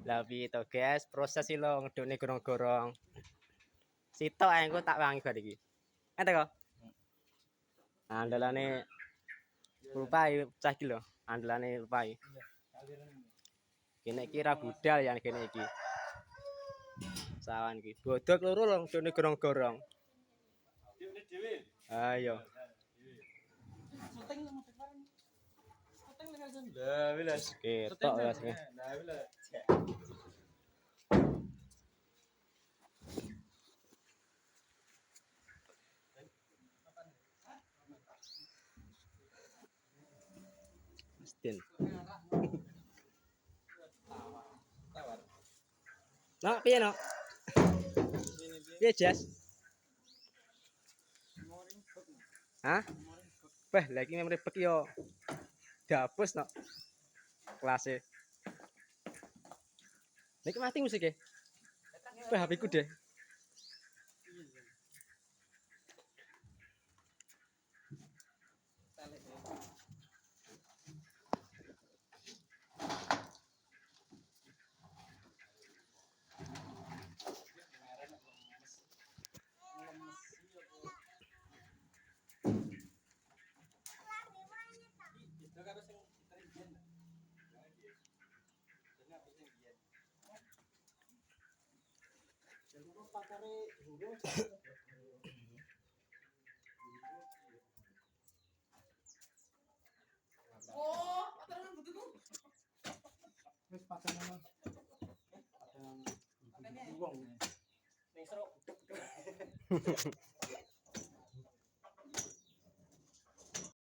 Lah piye to, guys? Proses iki lho ngedone gorong-gorong. Sitok ae engko tak wangi bar iki. Ente kok? Andalane pulpai pecah iki lho, andalane pulpai. Kene iki ra budal ya kene iki. Sawan iki. Bodok loro lho ngedone gorong-gorong. Ayo. Lah wis. Ketok wis. Lah wis. Mestin. Nak piye no? Piye Jas? Hah? Beh, lagi memori bek yo. Dapus no. Kelasnya. Niki mati musik e. Beh, HP ku deh. Wis paten wong. Ning seruk.